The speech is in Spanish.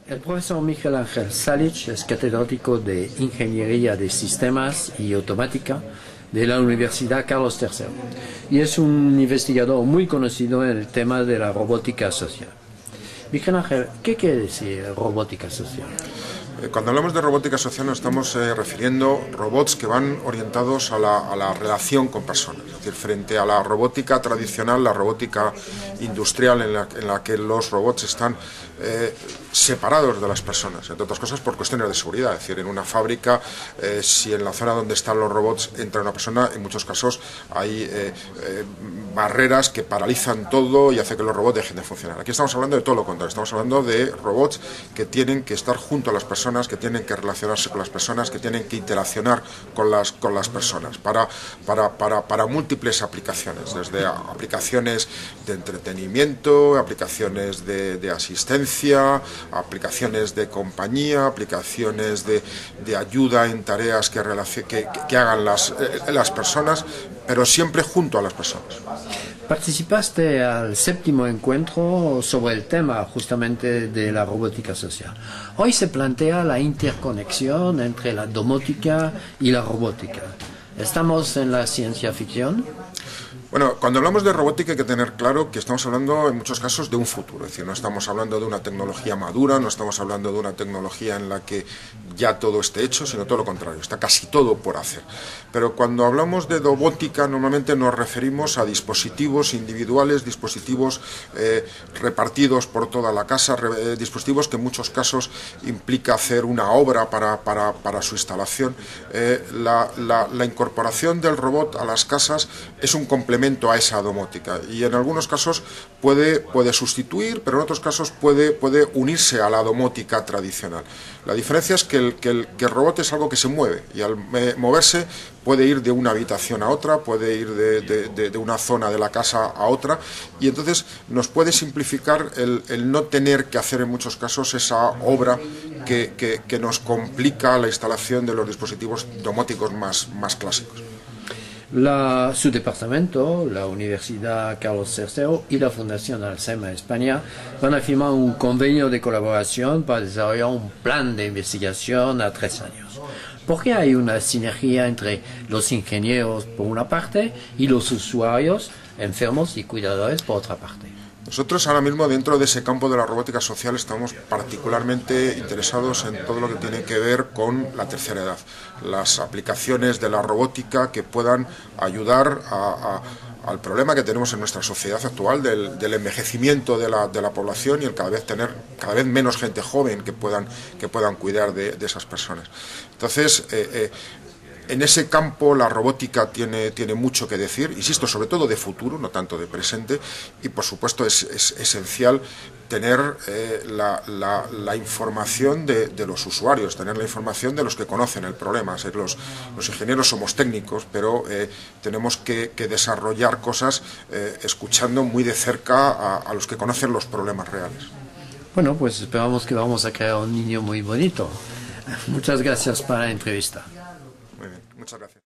El profesor Miguel Ángel Salich es catedrático de Ingeniería de Sistemas y Automática de la Universidad Carlos III y es un investigador muy conocido en el tema de la robótica social. Miguel Ángel, ¿qué quiere decir robótica social? Cuando hablamos de robótica social nos estamos refiriendo a robots que van orientados a la relación con personas, es decir, frente a la robótica tradicional, la robótica industrial en la que los robots están separados de las personas, entre otras cosas por cuestiones de seguridad, es decir, en una fábrica, si en la zona donde están los robots entra una persona, en muchos casos hay barreras que paralizan todo y hace que los robots dejen de funcionar. Aquí estamos hablando de todo lo contrario, estamos hablando de robots que tienen que estar junto a las personas, que tienen que relacionarse con las personas, que tienen que interaccionar con las personas para múltiples aplicaciones, desde aplicaciones de entretenimiento, aplicaciones de asistencia, aplicaciones de compañía, aplicaciones de ayuda en tareas que hagan las personas, pero siempre junto a las personas. Participaste al séptimo encuentro sobre el tema justamente de la robótica social. Hoy se plantea la interconexión entre la domótica y la robótica. ¿Estamos en la ciencia ficción? Bueno, cuando hablamos de robótica hay que tener claro que estamos hablando en muchos casos de un futuro, es decir, no estamos hablando de una tecnología madura, no estamos hablando de una tecnología en la que ya todo esté hecho, sino todo lo contrario, está casi todo por hacer. Pero cuando hablamos de domótica normalmente nos referimos a dispositivos individuales, dispositivos repartidos por toda la casa, dispositivos que en muchos casos implica hacer una obra para su instalación. La incorporación del robot a las casas es un complemento a esa domótica y en algunos casos puede sustituir, pero en otros casos puede unirse a la domótica tradicional. La diferencia es que el robot es algo que se mueve y al moverse puede ir de una habitación a otra, puede ir de una zona de la casa a otra y entonces nos puede simplificar el no tener que hacer en muchos casos esa obra que nos complica la instalación de los dispositivos domóticos más clásicos. Su departamento, la Universidad Carlos III y la Fundación Alzheimer España van a firmar un convenio de colaboración para desarrollar un plan de investigación a 3 años. ¿Por qué hay una sinergia entre los ingenieros por una parte y los usuarios, enfermos y cuidadores por otra parte? Nosotros ahora mismo dentro de ese campo de la robótica social estamos particularmente interesados en todo lo que tiene que ver con la tercera edad, las aplicaciones de la robótica que puedan ayudar al problema que tenemos en nuestra sociedad actual del envejecimiento de la población y el cada vez menos gente joven que puedan cuidar de esas personas. Entonces, en ese campo la robótica tiene mucho que decir, insisto, sobre todo de futuro, no tanto de presente, y por supuesto es esencial tener la información de los usuarios, tener la información de los que conocen el problema. Los ingenieros somos técnicos, pero tenemos que desarrollar cosas escuchando muy de cerca a los que conocen los problemas reales. Bueno, pues esperamos que vamos a crear un niño muy bonito. Muchas gracias por la entrevista. Muy bien, muchas gracias.